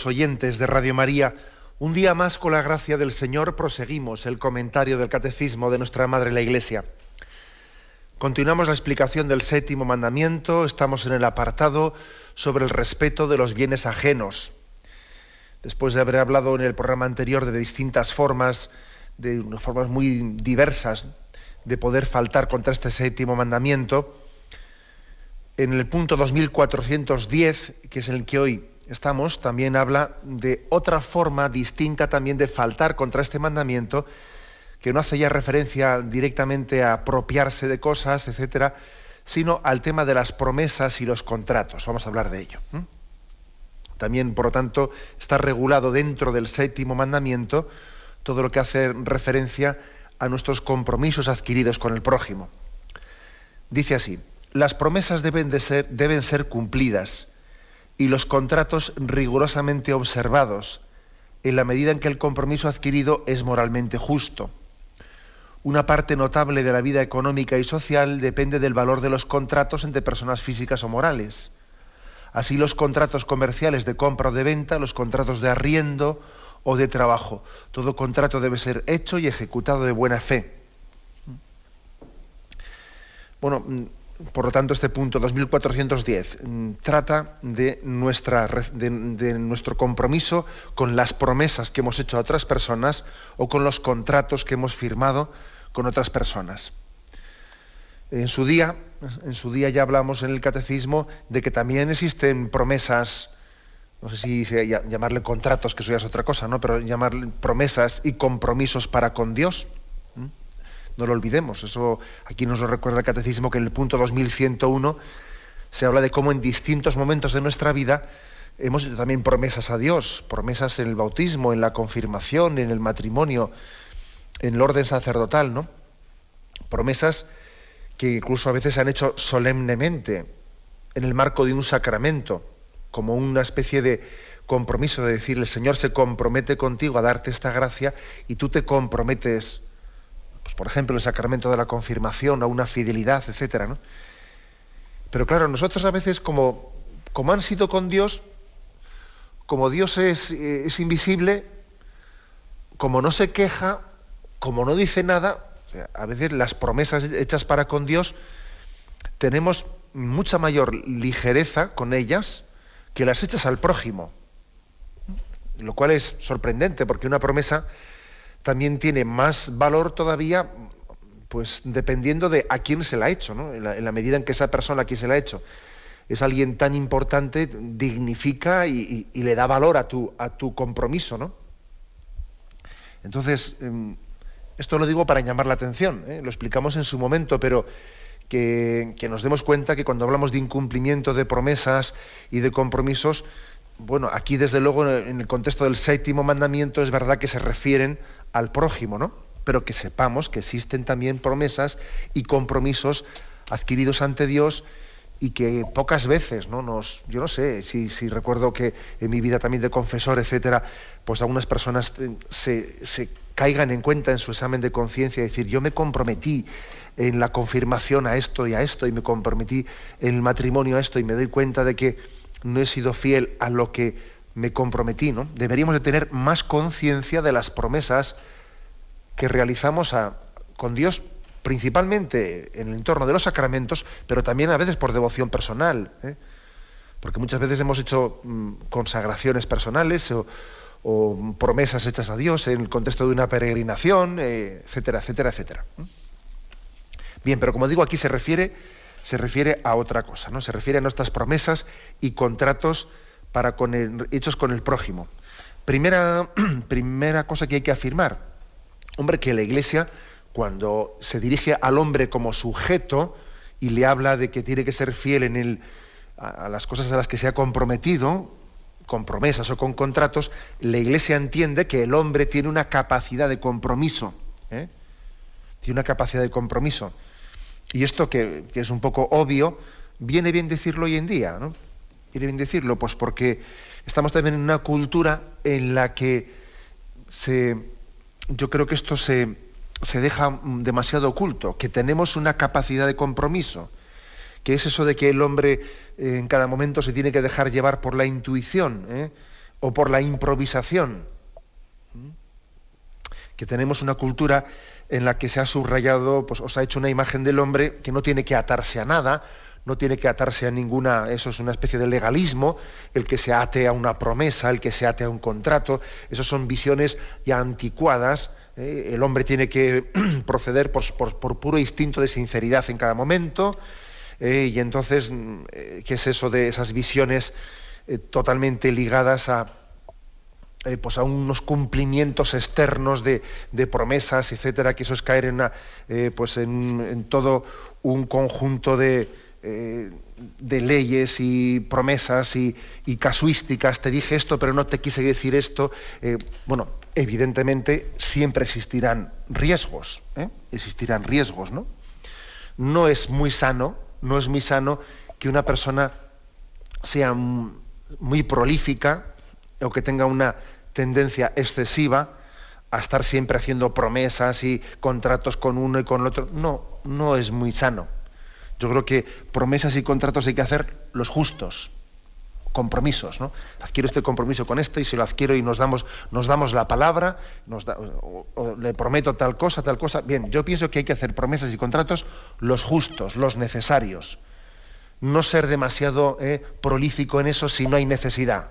Oyentes de Radio María, un día más con la gracia del Señor proseguimos el comentario del Catecismo de nuestra Madre la Iglesia. Continuamos la explicación del séptimo mandamiento, estamos en el apartado sobre el respeto de los bienes ajenos. Después de haber hablado en el programa anterior de distintas formas, de formas muy diversas de poder faltar contra este séptimo mandamiento, en el punto 2410, que es el que hoy estamos, también habla de otra forma distinta también de faltar contra este mandamiento, que no hace ya referencia directamente a apropiarse de cosas, etcétera, sino al tema de las promesas y los contratos. Vamos a hablar de ello. También, por lo tanto, está regulado dentro del séptimo mandamiento todo lo que hace referencia a nuestros compromisos adquiridos con el prójimo. Dice así: las promesas deben ser cumplidas y los contratos rigurosamente observados, en la medida en que el compromiso adquirido es moralmente justo. Una parte notable de la vida económica y social depende del valor de los contratos entre personas físicas o morales. Así, los contratos comerciales de compra o de venta, los contratos de arriendo o de trabajo. Todo contrato debe ser hecho y ejecutado de buena fe. Bueno, por lo tanto, este punto 2410 trata de nuestro compromiso con las promesas que hemos hecho a otras personas o con los contratos que hemos firmado con otras personas. En su día ya hablamos en el Catecismo de que también existen promesas, no sé si llamarle contratos, que eso ya es otra cosa, ¿no? Pero llamarle promesas y compromisos para con Dios. No lo olvidemos, eso aquí nos lo recuerda el Catecismo, que en el punto 2101 se habla de cómo en distintos momentos de nuestra vida hemos hecho también promesas a Dios, promesas en el bautismo, en la confirmación, en el matrimonio, en el orden sacerdotal, ¿no? Promesas que incluso a veces se han hecho solemnemente en el marco de un sacramento, como una especie de compromiso de decir: el Señor se compromete contigo a darte esta gracia y tú te comprometes, pues, por ejemplo, el sacramento de la confirmación, a una fidelidad, etcétera, ¿no? Pero claro, nosotros a veces, como han sido con Dios, como Dios es invisible, como no se queja, como no dice nada, o sea, a veces las promesas hechas para con Dios tenemos mucha mayor ligereza con ellas que las hechas al prójimo, lo cual es sorprendente, porque una promesa también tiene más valor todavía, pues dependiendo de a quién se la ha hecho, ¿no? En la medida en que esa persona a quien se la ha hecho es alguien tan importante, dignifica y le da valor a tu compromiso, ¿no? Entonces, esto lo digo para llamar la atención, lo explicamos en su momento, pero que nos demos cuenta que cuando hablamos de incumplimiento de promesas y de compromisos, bueno, aquí desde luego en el contexto del séptimo mandamiento es verdad que se refieren al prójimo, ¿no? Pero que sepamos que existen también promesas y compromisos adquiridos ante Dios y que pocas veces, ¿no? Yo no sé si recuerdo que en mi vida también de confesor, etcétera, pues algunas personas se caigan en cuenta en su examen de conciencia y decir: yo me comprometí en la confirmación a esto, y me comprometí en el matrimonio a esto, y me doy cuenta de que no he sido fiel a lo que me comprometí, ¿no? Deberíamos de tener más conciencia de las promesas que realizamos con Dios, principalmente en el entorno de los sacramentos, pero también a veces por devoción personal, porque muchas veces hemos hecho consagraciones personales o promesas hechas a Dios en el contexto de una peregrinación, etcétera, etcétera, etcétera. Bien, pero como digo, aquí se refiere a otra cosa, ¿no? Se refiere a nuestras promesas y contratos hechos con el prójimo. Primera cosa que hay que afirmar: hombre, que la Iglesia, cuando se dirige al hombre como sujeto y le habla de que tiene que ser fiel a las cosas a las que se ha comprometido, con promesas o con contratos, la Iglesia entiende que el hombre tiene una capacidad de compromiso, tiene una capacidad de compromiso. Y esto, que es un poco obvio, viene bien decirlo hoy en día, ¿no? Viene bien decirlo, pues porque estamos también en una cultura en la que yo creo que esto se deja demasiado oculto, que tenemos una capacidad de compromiso, que es eso de que el hombre en cada momento se tiene que dejar llevar por la intuición, o por la improvisación, que tenemos una cultura en la que se ha subrayado, pues os ha hecho una imagen del hombre que no tiene que atarse a nada, no tiene que atarse a ninguna, eso es una especie de legalismo, el que se ate a una promesa, el que se ate a un contrato, esas son visiones ya anticuadas. El hombre tiene que proceder por puro instinto de sinceridad en cada momento, y entonces, ¿qué es eso de esas visiones totalmente ligadas a unos cumplimientos externos de promesas, etcétera, que eso es caer en todo un conjunto de leyes y promesas y casuísticas? Te dije esto, pero no te quise decir esto. Bueno, evidentemente siempre existirán riesgos, existirán riesgos, ¿no? No es muy sano que una persona sea muy prolífica o que tenga una tendencia excesiva a estar siempre haciendo promesas y contratos con uno y con el otro. No es muy sano. Yo creo que promesas y contratos hay que hacer los justos, compromisos, ¿no? Adquiero este compromiso con este, y si lo adquiero y nos damos la palabra, o le prometo tal cosa. Bien, yo pienso que hay que hacer promesas y contratos los justos, los necesarios. No ser demasiado prolífico en eso si no hay necesidad.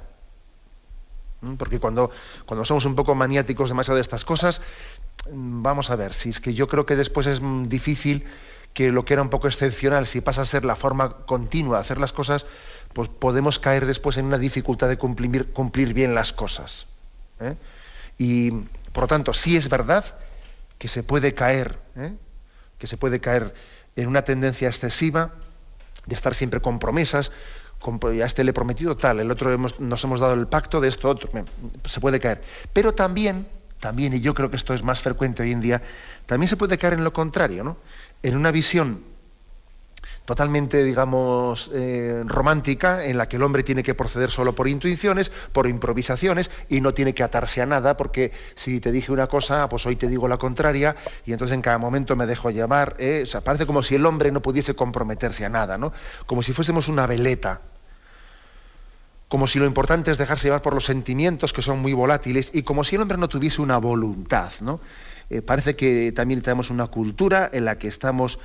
Porque cuando somos un poco maniáticos demasiado de estas cosas, vamos a ver, si es que yo creo que después es difícil que lo que era un poco excepcional, si pasa a ser la forma continua de hacer las cosas, pues podemos caer después en una dificultad de cumplir bien las cosas. Y por lo tanto, sí es verdad que se puede caer en una tendencia excesiva de estar siempre con promesas. A este le he prometido tal, el otro nos hemos dado el pacto de esto otro, se puede caer. Pero también, y yo creo que esto es más frecuente hoy en día, también se puede caer en lo contrario, ¿no? En una visión totalmente, digamos, romántica, en la que el hombre tiene que proceder solo por intuiciones, por improvisaciones, y no tiene que atarse a nada, porque si te dije una cosa, pues hoy te digo la contraria, y entonces en cada momento me dejo llevar. O sea, parece como si el hombre no pudiese comprometerse a nada, ¿no? Como si fuésemos una veleta, como si lo importante es dejarse llevar por los sentimientos, que son muy volátiles, y como si el hombre no tuviese una voluntad, ¿no? Parece que también tenemos una cultura en la que estamos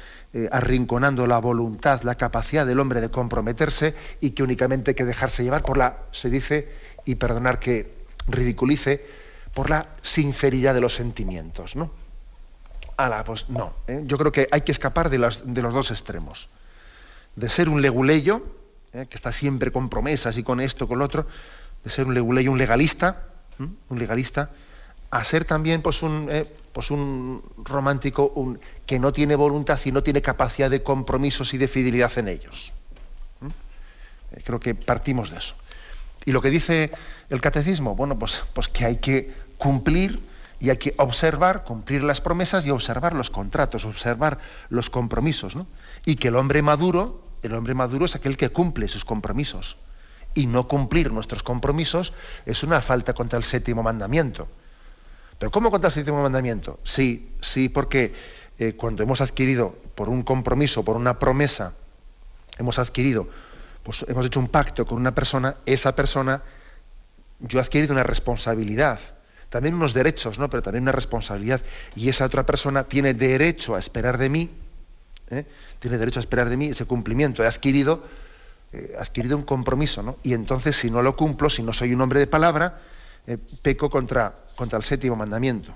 arrinconando la voluntad, la capacidad del hombre de comprometerse, y que únicamente hay que dejarse llevar se dice, y perdonar que ridiculice, por la sinceridad de los sentimientos, ¿no? Pues no. Yo creo que hay que escapar de los dos extremos. De ser un leguleyo, que está siempre con promesas y con esto, con lo otro, de ser un leguleyo, un legalista, a ser también un romántico que no tiene voluntad y no tiene capacidad de compromisos y de fidelidad en ellos. Creo que partimos de eso. Y lo que dice el catecismo, bueno, pues que hay que cumplir y hay que cumplir las promesas y observar los contratos, observar los compromisos, ¿no? Y que el hombre maduro es aquel que cumple sus compromisos. Y no cumplir nuestros compromisos es una falta contra el séptimo mandamiento. ¿Pero cómo contra el séptimo mandamiento? Sí, porque cuando hemos adquirido por un compromiso, por una promesa, hemos hecho un pacto con una persona, esa persona, yo he adquirido una responsabilidad, también unos derechos, ¿no? Pero también una responsabilidad, y esa otra persona tiene derecho a esperar de mí, ese cumplimiento. He adquirido un compromiso, ¿no? Y entonces, si no lo cumplo, si no soy un hombre de palabra, peco contra el séptimo mandamiento.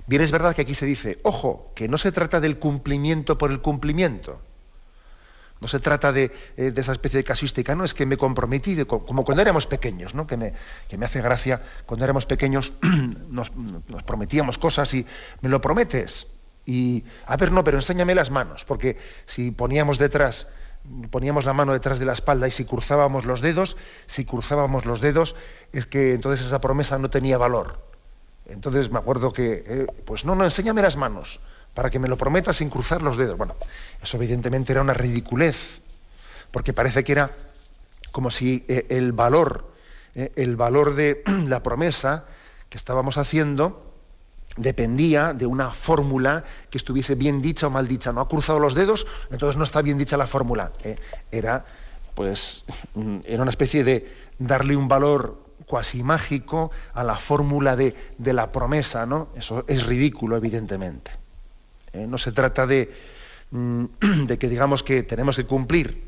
Bien, es verdad que aquí se dice, ojo, que no se trata del cumplimiento por el cumplimiento. No se trata de esa especie de casuística, no, es que me comprometí, como cuando éramos pequeños, ¿no? Que me hace gracia, cuando éramos pequeños nos prometíamos cosas y ¿me lo prometes? Y, a ver, no, pero enséñame las manos, porque si poníamos la mano detrás de la espalda y si cruzábamos los dedos, es que entonces esa promesa no tenía valor. Entonces me acuerdo que, no, enséñame las manos, para que me lo prometas sin cruzar los dedos. Bueno, eso evidentemente era una ridiculez, porque parece que era como si el valor de la promesa que estábamos haciendo dependía de una fórmula que estuviese bien dicha o mal dicha. No ha cruzado los dedos, entonces no está bien dicha la fórmula. Era una especie de darle un valor cuasi mágico a la fórmula de la promesa, ¿no? Eso es ridículo, evidentemente. No se trata de que digamos que tenemos que cumplir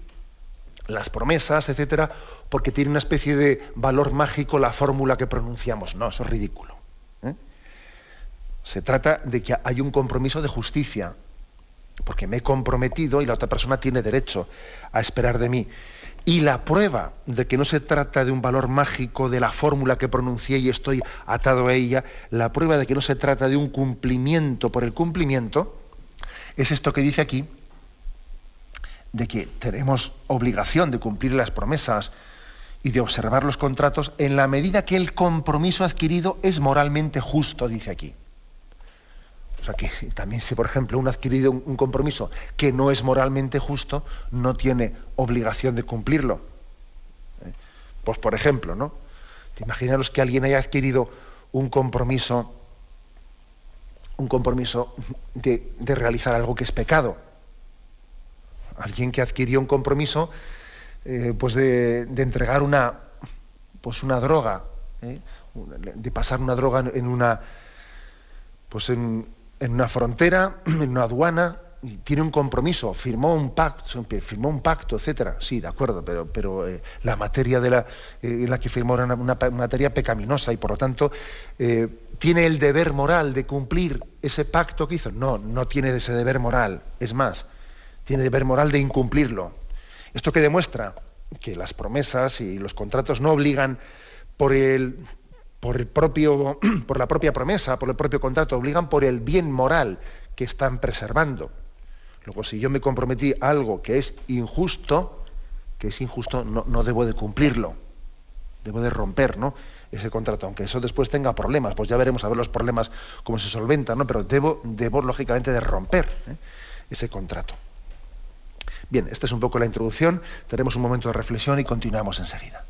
las promesas, etcétera, porque tiene una especie de valor mágico la fórmula que pronunciamos. No, eso es ridículo. Se trata de que hay un compromiso de justicia, porque me he comprometido y la otra persona tiene derecho a esperar de mí. Y la prueba de que no se trata de un valor mágico de la fórmula que pronuncié y estoy atado a ella, la prueba de que no se trata de un cumplimiento por el cumplimiento, es esto que dice aquí, de que tenemos obligación de cumplir las promesas y de observar los contratos en la medida que el compromiso adquirido es moralmente justo, dice aquí. O sea que también si, por ejemplo, uno ha adquirido un compromiso que no es moralmente justo, no tiene obligación de cumplirlo. Pues, por ejemplo, ¿no? Imaginaros que alguien haya adquirido un compromiso de realizar algo que es pecado. Alguien que adquirió un compromiso pues de entregar una droga, de pasar una droga en una frontera, en una aduana, y tiene un compromiso, firmó un pacto, etcétera. Sí, de acuerdo, pero la materia en la que firmó era una materia pecaminosa y por lo tanto tiene el deber moral de cumplir ese pacto que hizo. No tiene ese deber moral. Es más, tiene deber moral de incumplirlo. ¿Esto qué demuestra? Que las promesas y los contratos no obligan por la propia promesa, por el propio contrato, obligan por el bien moral que están preservando. Luego, si yo me comprometí a algo que es injusto, no debo de cumplirlo. Debo de romper, ¿no?, ese contrato, aunque eso después tenga problemas. Pues ya veremos a ver los problemas cómo se solventan, ¿no? Pero debo lógicamente de romper ese contrato. Bien, esta es un poco la introducción. Tenemos un momento de reflexión y continuamos enseguida.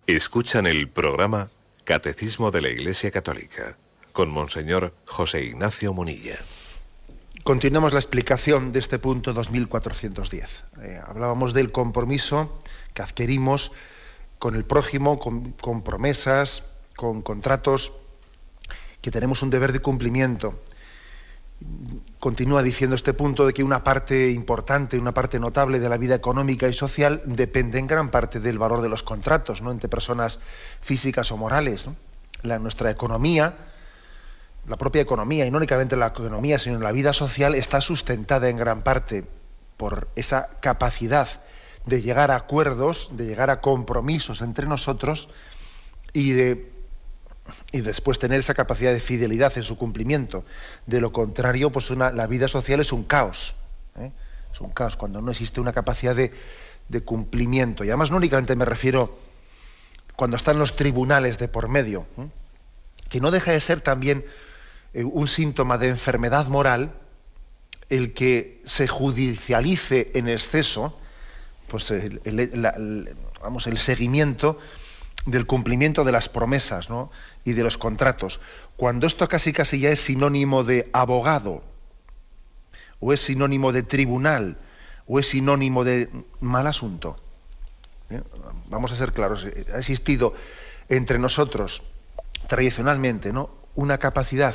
Escuchan el programa Catecismo de la Iglesia Católica con Monseñor José Ignacio Munilla. Continuamos la explicación de este punto 2410. Hablábamos del compromiso que adquirimos con el prójimo, con promesas, con contratos, que tenemos un deber de cumplimiento. Continúa diciendo este punto de que una parte importante, una parte notable de la vida económica y social depende en gran parte del valor de los contratos, ¿no?, entre personas físicas o morales, ¿no? Nuestra economía, la propia economía, y no únicamente la economía, sino la vida social, está sustentada en gran parte por esa capacidad de llegar a acuerdos, de llegar a compromisos entre nosotros y después tener esa capacidad de fidelidad en su cumplimiento. De lo contrario, pues la vida social es un caos, ¿eh? Es un caos cuando no existe una capacidad de cumplimiento. Y además no únicamente me refiero cuando están los tribunales de por medio, ¿eh?, que no deja de ser también un síntoma de enfermedad moral el que se judicialice en exceso, pues el seguimiento del cumplimiento de las promesas, ¿no?, y de los contratos, cuando esto casi ya es sinónimo de abogado, o es sinónimo de tribunal, o es sinónimo de mal asunto. Vamos a ser claros, ha existido entre nosotros tradicionalmente, ¿no?, una capacidad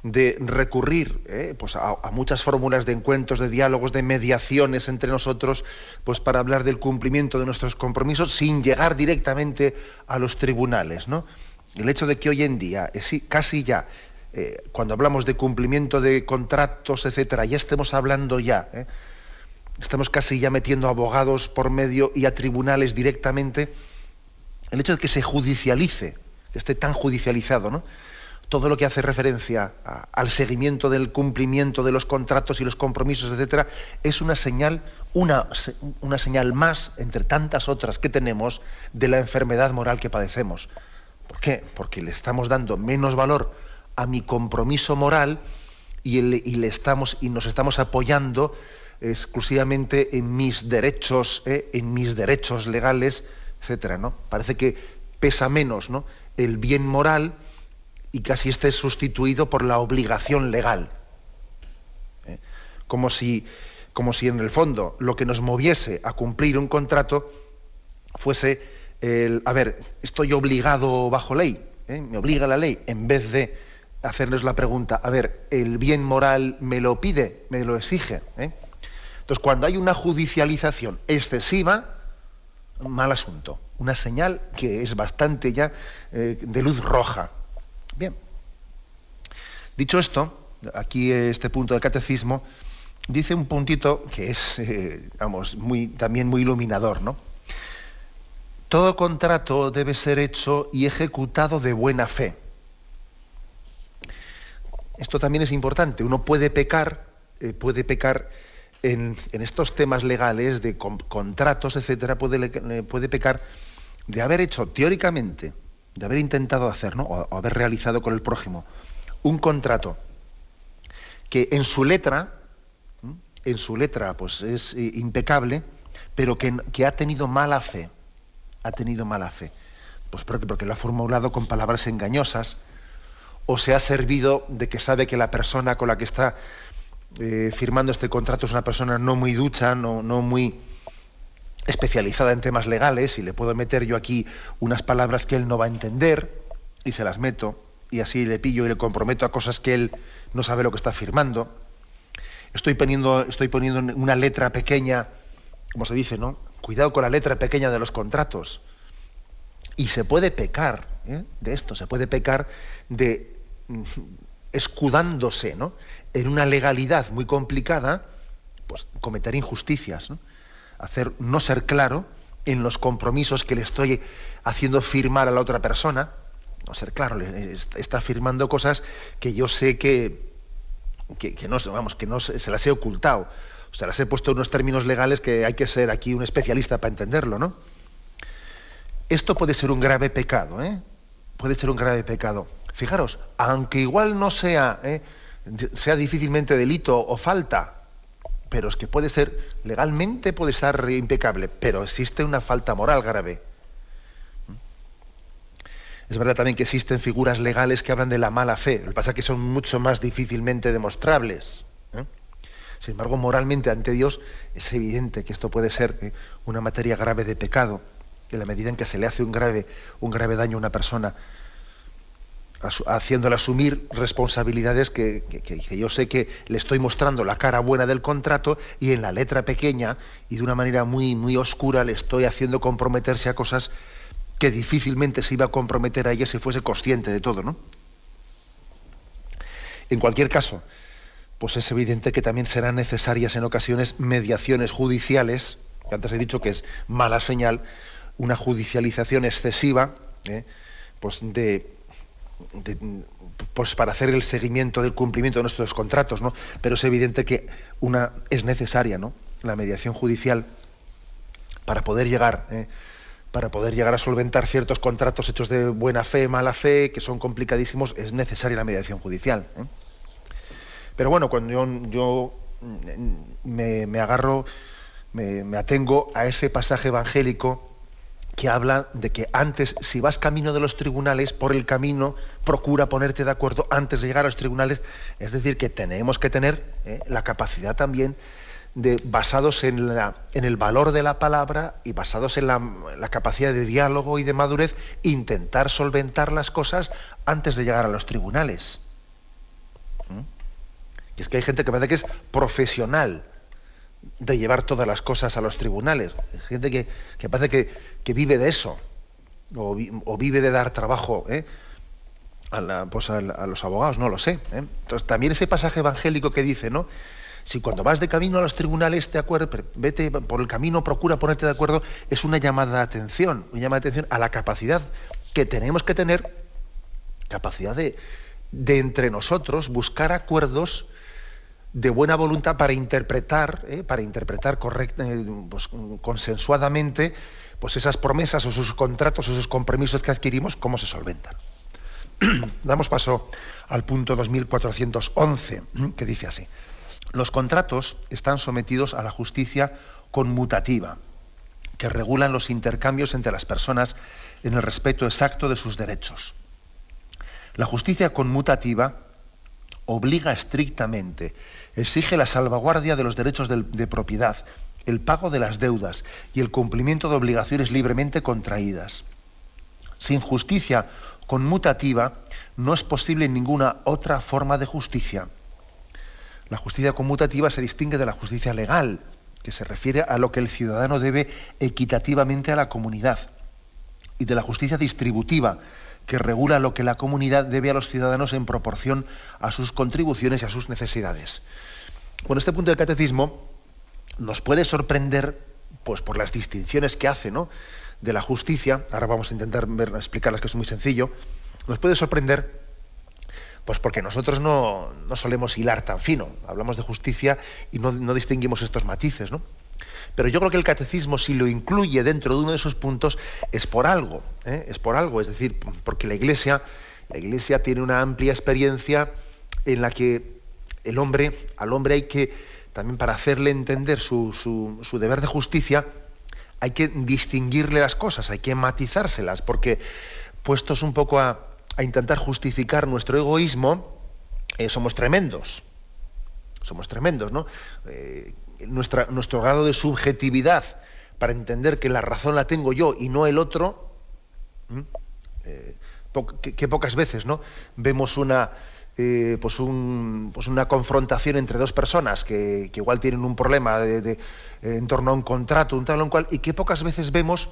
de recurrir pues a muchas fórmulas de encuentros, de diálogos, de mediaciones entre nosotros, pues para hablar del cumplimiento de nuestros compromisos sin llegar directamente a los tribunales, ¿no? El hecho de que hoy en día, casi ya, cuando hablamos de cumplimiento de contratos, etcétera, ya estemos hablando estamos casi ya metiendo abogados por medio y a tribunales directamente, el hecho de que se judicialice, que esté tan judicializado, ¿no?, todo lo que hace referencia al seguimiento del cumplimiento de los contratos y los compromisos, etcétera, es una señal más, entre tantas otras que tenemos, de la enfermedad moral que padecemos. ¿Por qué? Porque le estamos dando menos valor a mi compromiso moral y nos estamos apoyando exclusivamente en mis derechos legales, etcétera, ¿no? Parece que pesa menos, ¿no?, el bien moral, y casi esté sustituido por la obligación legal. Como si en el fondo lo que nos moviese a cumplir un contrato fuese estoy obligado bajo ley, me obliga la ley, en vez de hacernos la pregunta, ¿el bien moral me lo pide, me lo exige? Entonces, cuando hay una judicialización excesiva, mal asunto, una señal que es bastante ya de luz roja. Bien, dicho esto, aquí este punto del catecismo dice un puntito que es, también muy iluminador, ¿no? Todo contrato debe ser hecho y ejecutado de buena fe. Esto también es importante. Uno puede pecar en estos temas legales de contratos, etcétera, puede pecar de haber hecho teóricamente, de haber intentado hacer, ¿no?, o haber realizado con el prójimo un contrato que en su letra pues es impecable, pero que ha tenido mala fe. Pues porque lo ha formulado con palabras engañosas, o se ha servido de que sabe que la persona con la que está firmando este contrato es una persona no muy ducha, no muy especializada en temas legales, y le puedo meter yo aquí unas palabras que él no va a entender y se las meto, y así le pillo y le comprometo a cosas que él no sabe lo que está firmando. Estoy poniendo una letra pequeña, como se dice, ¿no? Cuidado con la letra pequeña de los contratos. Y se puede pecar de esto, se puede pecar de escudándose, ¿no?, en una legalidad muy complicada, pues cometer injusticias, ¿no? No ser claro en los compromisos que le estoy haciendo firmar a la otra persona, no ser claro, está firmando cosas que yo sé que no se las he ocultado, o sea, las he puesto en unos términos legales que hay que ser aquí un especialista para entenderlo, ¿no? Esto puede ser un grave pecado, puede ser un grave pecado. Fijaros, aunque igual no sea difícilmente delito o falta, pero es que puede ser, legalmente puede estar impecable, pero existe una falta moral grave. Es verdad también que existen figuras legales que hablan de la mala fe, lo que pasa es que son mucho más difícilmente demostrables. Sin embargo, moralmente ante Dios es evidente que esto puede ser una materia grave de pecado, en la medida en que se le hace un grave daño a una persona. haciéndole asumir responsabilidades que yo sé que le estoy mostrando la cara buena del contrato y en la letra pequeña y de una manera muy, muy oscura le estoy haciendo comprometerse a cosas que difícilmente se iba a comprometer a ella si fuese consciente de todo, ¿no? En cualquier caso, pues es evidente que también serán necesarias en ocasiones mediaciones judiciales, que antes he dicho que es mala señal, una judicialización excesiva, pues pues para hacer el seguimiento del cumplimiento de nuestros contratos, ¿no? Pero es evidente que es necesaria, ¿no?, la mediación judicial para poder llegar a solventar ciertos contratos hechos de buena fe, mala fe, que son complicadísimos. Es necesaria la mediación judicial, ¿eh? Pero bueno, cuando yo me atengo a ese pasaje evangélico que habla de que antes, si vas camino de los tribunales, por el camino procura ponerte de acuerdo antes de llegar a los tribunales. Es decir, que tenemos que tener la capacidad también basados en el valor de la palabra y basados en la capacidad de diálogo y de madurez, intentar solventar las cosas antes de llegar a los tribunales. Y es que hay gente que parece que es profesional de llevar todas las cosas a los tribunales. Hay gente que parece que vive de eso, o vive de dar trabajo a los abogados, no lo sé. Entonces también ese pasaje evangélico que dice, ¿no?, si cuando vas de camino a los tribunales vete por el camino, procura ponerte de acuerdo, es una llamada de atención a la capacidad que tenemos que tener, capacidad de entre nosotros buscar acuerdos de buena voluntad para interpretar consensuadamente, pues esas promesas o esos contratos o esos compromisos que adquirimos, cómo se solventan. Damos paso al punto 2411, que dice así: los contratos están sometidos a la justicia conmutativa, que regulan los intercambios entre las personas en el respeto exacto de sus derechos. La justicia conmutativa obliga estrictamente, exige la salvaguardia de los derechos de propiedad, el pago de las deudas y el cumplimiento de obligaciones libremente contraídas. Sin justicia conmutativa no es posible ninguna otra forma de justicia. La justicia conmutativa se distingue de la justicia legal, que se refiere a lo que el ciudadano debe equitativamente a la comunidad, y de la justicia distributiva, que regula lo que la comunidad debe a los ciudadanos en proporción a sus contribuciones y a sus necesidades. Bueno, este punto del catecismo nos puede sorprender, pues, por las distinciones que hace, ¿no?, de la justicia. Ahora vamos a intentar explicarlas, que es muy sencillo. Nos puede sorprender, pues porque nosotros no solemos hilar tan fino. Hablamos de justicia y no distinguimos estos matices, ¿no? Pero yo creo que el catecismo, si lo incluye dentro de uno de esos puntos, es por algo, es decir, porque la Iglesia tiene una amplia experiencia en la que al hombre hay que, también para hacerle entender su deber de justicia, hay que distinguirle las cosas, hay que matizárselas, porque puestos un poco a intentar justificar nuestro egoísmo, somos tremendos, ¿no? Nuestro grado de subjetividad para entender que la razón la tengo yo y no el otro, que pocas veces, ¿no?, vemos una confrontación entre dos personas que igual tienen un problema en torno a un contrato, un tal o un cual, y que pocas veces vemos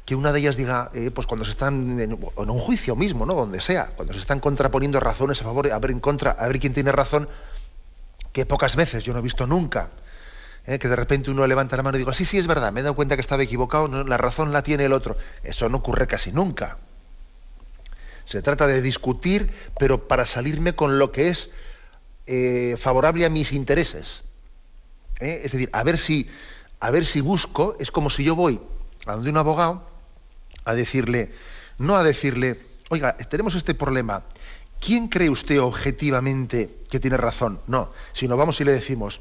que una de ellas diga, pues cuando se están en un juicio mismo, ¿no?, donde sea, cuando se están contraponiendo razones a favor, a ver en contra, a ver quién tiene razón, que pocas veces, yo no he visto nunca, que de repente uno levanta la mano y digo, sí, es verdad, me he dado cuenta que estaba equivocado, no, la razón la tiene el otro. Eso no ocurre casi nunca. Se trata de discutir, pero para salirme con lo que es favorable a mis intereses. Es decir, a ver si busco, es como si yo voy a donde un abogado no a decirle, oiga, tenemos este problema, ¿quién cree usted objetivamente que tiene razón? No, sino vamos y le decimos,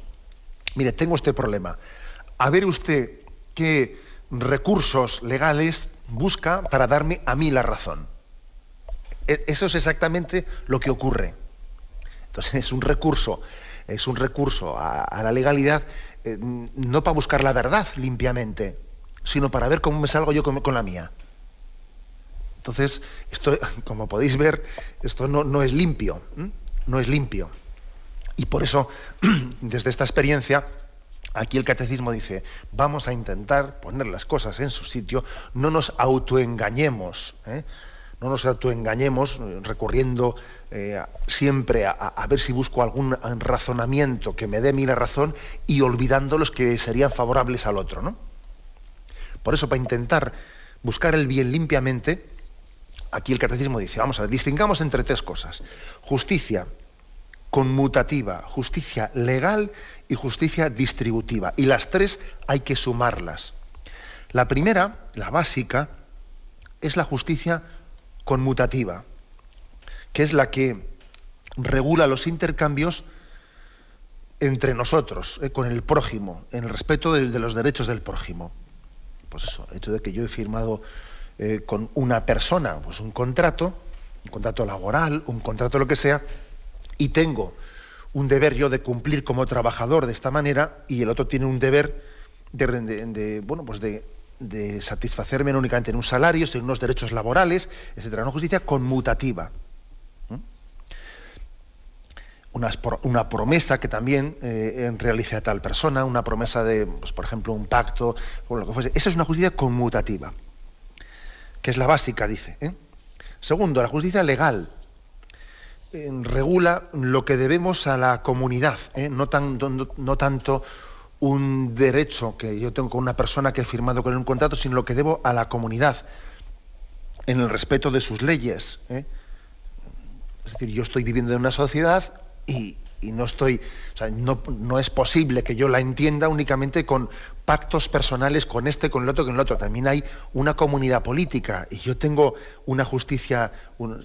mire, tengo este problema, a ver usted qué recursos legales busca para darme a mí la razón. Eso es exactamente lo que ocurre. Entonces es un recurso a la legalidad, no para buscar la verdad limpiamente, sino para ver cómo me salgo yo con la mía. Entonces, esto, como podéis ver, esto no es limpio, no es limpio. Y por eso, desde esta experiencia, aquí el catecismo dice, vamos a intentar poner las cosas en su sitio, no nos autoengañemos, no nos autoengañemos recurriendo siempre a ver si busco algún razonamiento que me dé a mí la razón y olvidando los que serían favorables al otro, ¿no? Por eso, para intentar buscar el bien limpiamente, aquí el catecismo dice, vamos a ver, distingamos entre tres cosas: justicia conmutativa, justicia legal y justicia distributiva. Y las tres hay que sumarlas. La primera, la básica, es la justicia conmutativa, que es la que regula los intercambios entre nosotros, con el prójimo, en el respeto de los derechos del prójimo. Pues eso, el hecho de que yo he firmado con una persona pues un contrato laboral, un contrato lo que sea, y tengo un deber yo de cumplir como trabajador de esta manera, y el otro tiene un deber de satisfacerme no únicamente en un salario, sino en unos derechos laborales, etcétera. Una justicia conmutativa. Una promesa que también realice a tal persona, una promesa de, pues, por ejemplo, un pacto o lo que fuese. Esa es una justicia conmutativa, que es la básica, dice. Segundo, la justicia legal. Regula lo que debemos a la comunidad, no tanto un derecho que yo tengo con una persona que he firmado con él un contrato, sino lo que debo a la comunidad, en el respeto de sus leyes. Es decir, yo estoy viviendo en una sociedad y no estoy, o sea, no es posible que yo la entienda únicamente con pactos personales con este, con el otro, con el otro. También hay una comunidad política y yo tengo una justicia,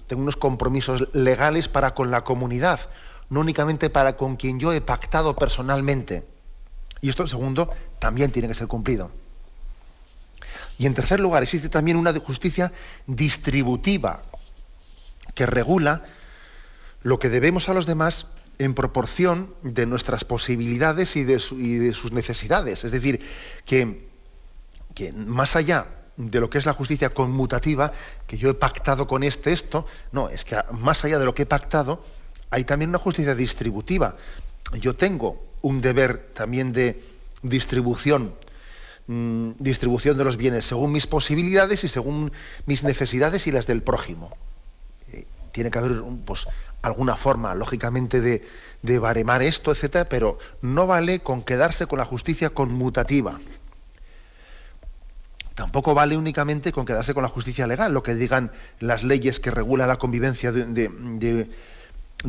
tengo unos compromisos legales para con la comunidad, no únicamente para con quien yo he pactado personalmente. Y esto, segundo, también tiene que ser cumplido. Y en tercer lugar, existe también una justicia distributiva que regula lo que debemos a los demás en proporción de nuestras posibilidades y de sus necesidades. Es decir, que más allá de lo que es la justicia conmutativa, que yo he pactado con esto, no, es que más allá de lo que he pactado, hay también una justicia distributiva. Yo tengo un deber también de distribución de los bienes según mis posibilidades y según mis necesidades y las del prójimo. Tiene que haber alguna forma, lógicamente, de baremar esto, etcétera, pero no vale con quedarse con la justicia conmutativa. Tampoco vale únicamente con quedarse con la justicia legal, lo que digan las leyes que regulan la convivencia de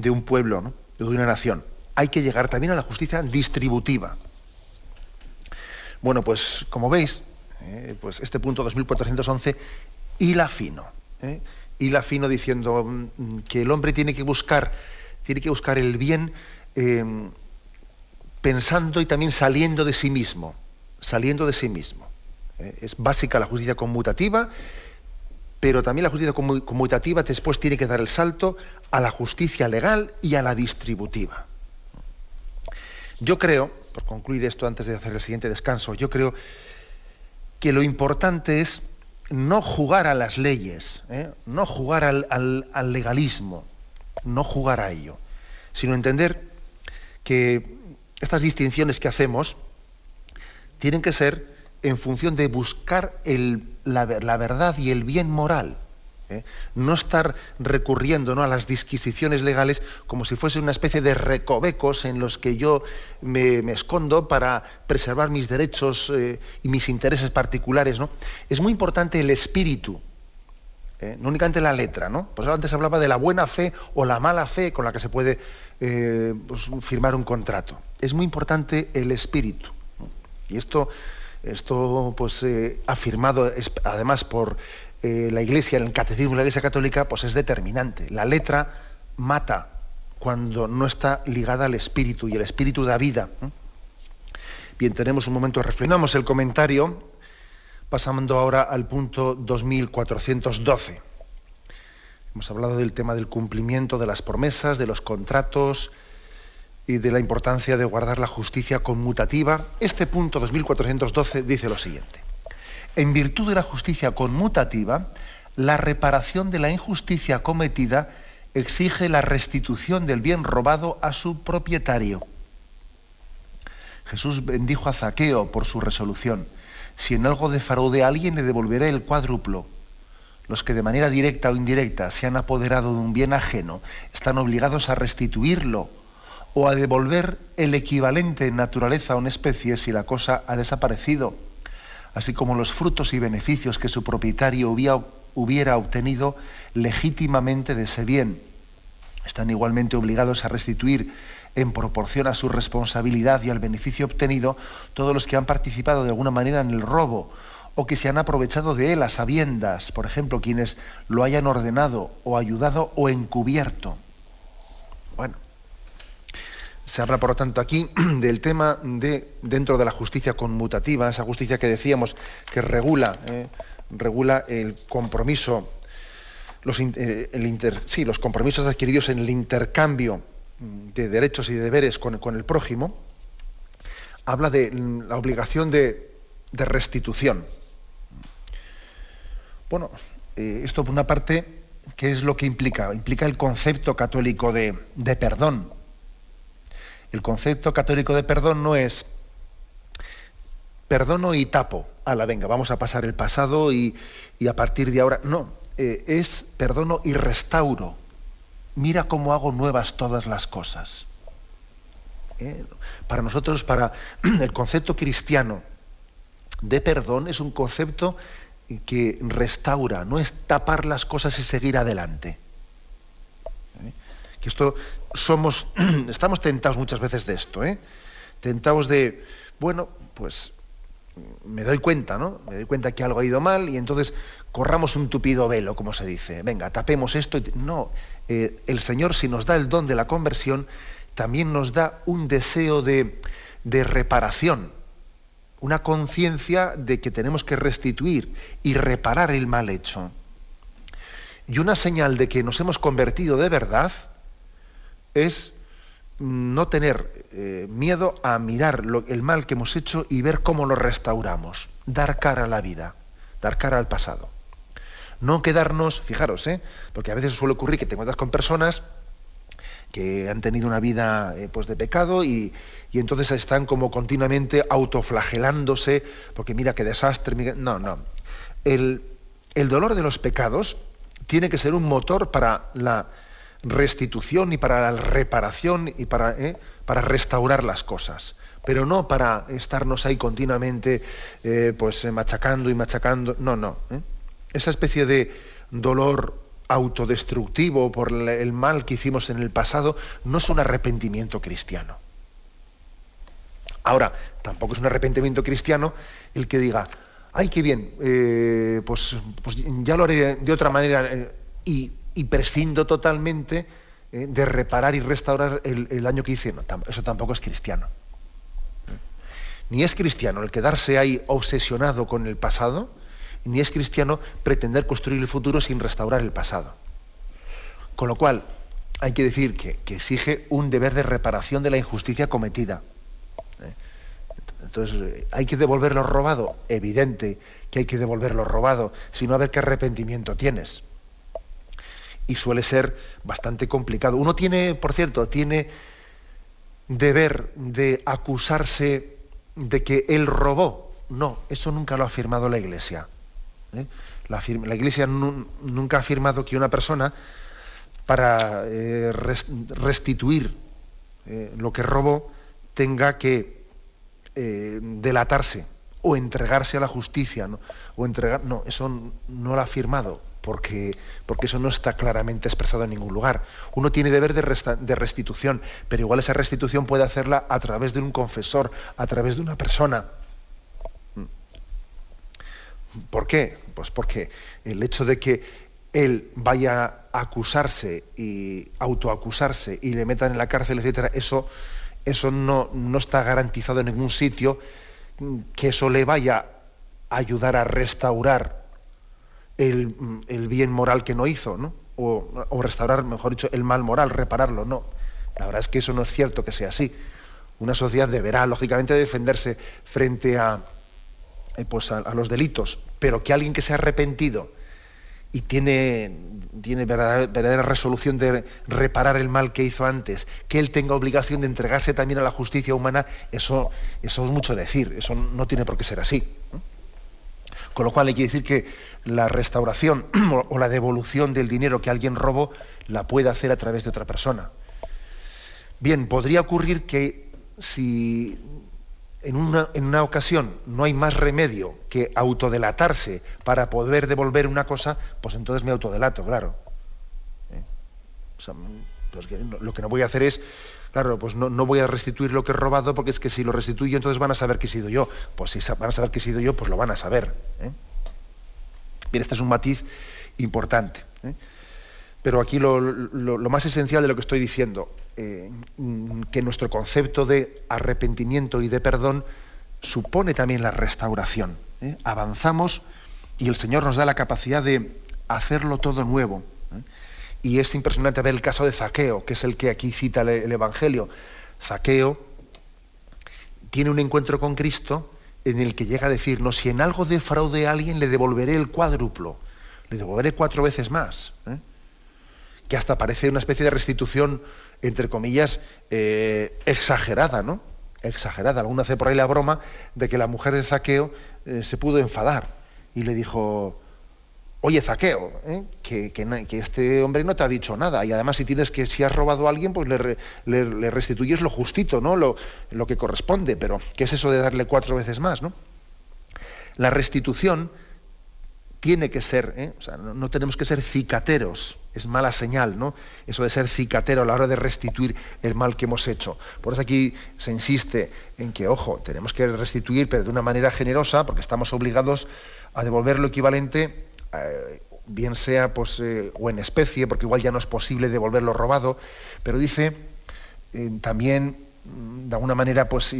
un pueblo, ¿no?, de una nación. Hay que llegar también a la justicia distributiva. Bueno, pues como veis, pues este punto 2411 hila fino. Hila fino diciendo que el hombre tiene que buscar el bien pensando y también saliendo de sí mismo. Es básica la justicia conmutativa, pero también la justicia conmutativa después tiene que dar el salto a la justicia legal y a la distributiva. Yo creo, por concluir esto antes de hacer el siguiente descanso, yo creo que lo importante es no jugar a las leyes, no jugar al legalismo, no jugar a ello, sino entender que estas distinciones que hacemos tienen que ser en función de buscar la verdad y el bien moral. No estar recurriendo, ¿no?, a las disquisiciones legales como si fuese una especie de recovecos en los que yo me escondo para preservar mis derechos y mis intereses particulares, ¿no? Es muy importante el espíritu, no únicamente la letra, ¿no? Pues antes hablaba de la buena fe o la mala fe con la que se puede firmar un contrato. Es muy importante el espíritu, ¿no? Y esto pues afirmado además por la Iglesia, el catecismo de la Iglesia Católica, pues es determinante. La letra mata cuando no está ligada al espíritu, y el espíritu da vida. Bien, tenemos un momento de reflexión. Terminamos el comentario, pasando ahora al punto 2412. Hemos hablado del tema del cumplimiento de las promesas, de los contratos y de la importancia de guardar la justicia conmutativa. Este punto 2412 dice lo siguiente: en virtud de la justicia conmutativa, la reparación de la injusticia cometida exige la restitución del bien robado a su propietario. Jesús bendijo a Zaqueo por su resolución. Si en algo defraudé a alguien, le devolveré el cuádruplo. Los que de manera directa o indirecta se han apoderado de un bien ajeno están obligados a restituirlo o a devolver el equivalente en naturaleza a una especie si la cosa ha desaparecido, así como los frutos y beneficios que su propietario hubiera obtenido legítimamente de ese bien. Están igualmente obligados a restituir en proporción a su responsabilidad y al beneficio obtenido todos los que han participado de alguna manera en el robo o que se han aprovechado de él a sabiendas, por ejemplo, quienes lo hayan ordenado o ayudado o encubierto. Bueno, se habla por lo tanto aquí del tema de dentro de la justicia conmutativa, esa justicia que decíamos que regula el compromiso, los compromisos adquiridos en el intercambio de derechos y deberes con el prójimo. Habla de la obligación de restitución. Bueno, esto por una parte, ¿qué es lo que implica? Implica el concepto católico de perdón. El concepto católico de perdón no es perdono y tapo. Venga, vamos a pasar el pasado y a partir de ahora. No, es perdono y restauro. Mira cómo hago nuevas todas las cosas. Para nosotros, para el concepto cristiano de perdón, es un concepto que restaura, no es tapar las cosas y seguir adelante. Que estamos tentados muchas veces de esto, tentados de, bueno, pues me doy cuenta, ¿no? Me doy cuenta que algo ha ido mal y entonces corramos un tupido velo, como se dice. Venga, tapemos esto. No, el Señor, si nos da el don de la conversión, también nos da un deseo de reparación, una conciencia de que tenemos que restituir y reparar el mal hecho. Y una señal de que nos hemos convertido de verdad es no tener miedo a mirar el mal que hemos hecho y ver cómo lo restauramos, dar cara a la vida, dar cara al pasado. No quedarnos, fijaros, porque a veces suele ocurrir que te encuentras con personas que han tenido una vida pues de pecado y entonces están como continuamente autoflagelándose, porque mira qué desastre. No. El dolor de los pecados tiene que ser un motor para la restitución y para la reparación y para restaurar las cosas, pero no para estarnos ahí continuamente machacando y machacando. No. Esa especie de dolor autodestructivo por el mal que hicimos en el pasado no es un arrepentimiento cristiano. Ahora, tampoco es un arrepentimiento cristiano el que diga, ay, qué bien, pues ya lo haré de otra manera y prescindo totalmente de reparar y restaurar el daño que hice. No, eso tampoco es cristiano. Ni es cristiano el quedarse ahí obsesionado con el pasado, ni es cristiano pretender construir el futuro sin restaurar el pasado. Con lo cual, hay que decir que exige un deber de reparación de la injusticia cometida. Entonces, ¿hay que devolver lo robado? Evidente que hay que devolver lo robado, si no, a ver qué arrepentimiento tienes. Y suele ser bastante complicado. Uno tiene, por cierto, deber de acusarse de que él robó. No, eso nunca lo ha afirmado la Iglesia. La Iglesia nunca ha afirmado que una persona, para restituir lo que robó, tenga que delatarse o entregarse a la justicia, ¿no? No, eso no lo ha afirmado, porque eso no está claramente expresado en ningún lugar. Uno tiene deber de restitución, pero igual esa restitución puede hacerla a través de un confesor, a través de una persona. ¿Por qué? Pues porque el hecho de que él vaya a acusarse y autoacusarse y le metan en la cárcel, etcétera, eso no está garantizado en ningún sitio que eso le vaya a ayudar a restaurar el bien moral que no hizo, ¿no? O restaurar, mejor dicho, el mal moral, repararlo. No, la verdad es que eso no es cierto que sea así. Una sociedad deberá, lógicamente, defenderse frente a los delitos, pero que alguien que se ha arrepentido y tiene verdadera resolución de reparar el mal que hizo antes, que él tenga obligación de entregarse también a la justicia humana, eso es mucho decir, eso no tiene por qué ser así, ¿no? Con lo cual hay que decir que la restauración o la devolución del dinero que alguien robó la puede hacer a través de otra persona. Bien, podría ocurrir que si en una ocasión no hay más remedio que autodelatarse para poder devolver una cosa, pues entonces me autodelato, claro. O sea, pues lo que no voy a hacer es, claro, pues no voy a restituir lo que he robado, porque es que si lo restituyo entonces van a saber que he sido yo. Pues si van a saber que he sido yo, pues lo van a saber. Bien, este es un matiz importante. Pero aquí lo más esencial de lo que estoy diciendo, que nuestro concepto de arrepentimiento y de perdón supone también la restauración. Avanzamos y el Señor nos da la capacidad de hacerlo todo nuevo. Y es impresionante ver el caso de Zaqueo, que es el que aquí cita el Evangelio. Zaqueo tiene un encuentro con Cristo en el que llega a decirnos: si en algo defraude a alguien, le devolveré el cuádruplo, le devolveré 4 veces más. Que hasta parece una especie de restitución, entre comillas, exagerada, ¿no? Exagerada. Alguno hace por ahí la broma de que la mujer de Zaqueo se pudo enfadar y le dijo: oye, Zaqueo, que este hombre no te ha dicho nada, y además si has robado a alguien, pues le restituyes lo justito, ¿no? Lo que corresponde, pero ¿qué es eso de darle 4 veces más, ¿no? La restitución tiene que ser, o sea, no tenemos que ser cicateros, es mala señal, ¿no? Eso de ser cicatero a la hora de restituir el mal que hemos hecho. Por eso aquí se insiste en que, ojo, tenemos que restituir, pero de una manera generosa, porque estamos obligados a devolver lo equivalente, bien sea pues o en especie, porque igual ya no es posible devolver lo robado, pero dice también de alguna manera pues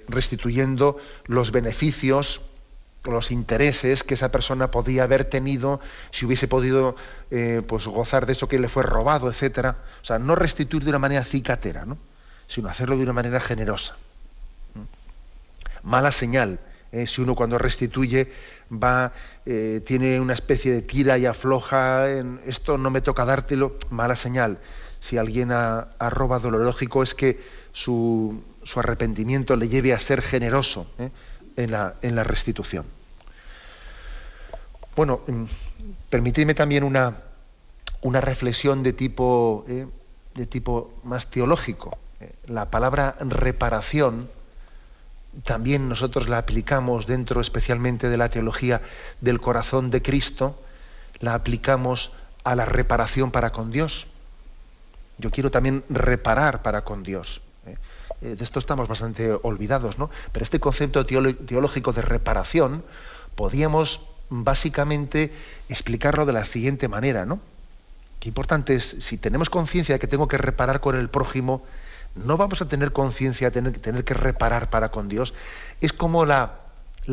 restituyendo los beneficios, los intereses que esa persona podía haber tenido si hubiese podido pues gozar de eso que le fue robado, etcétera. O sea, no restituir de una manera cicatera, ¿no?, sino hacerlo de una manera generosa. Mala señal si uno cuando restituye tiene una especie de tira y afloja, esto no me toca dártelo, mala señal. Si alguien ha robado, lo lógico es que su arrepentimiento le lleve a ser generoso en la restitución. Bueno, permitidme también una reflexión de tipo más teológico. La palabra reparación también nosotros la aplicamos dentro especialmente de la teología del corazón de Cristo, la aplicamos a la reparación para con Dios. Yo quiero también reparar para con Dios. De esto estamos bastante olvidados, ¿no? Pero este concepto teológico de reparación podíamos básicamente explicarlo de la siguiente manera, ¿no? Qué importante es, si tenemos conciencia de que tengo que reparar con el prójimo, no vamos a tener conciencia de tener que reparar para con Dios. Es como la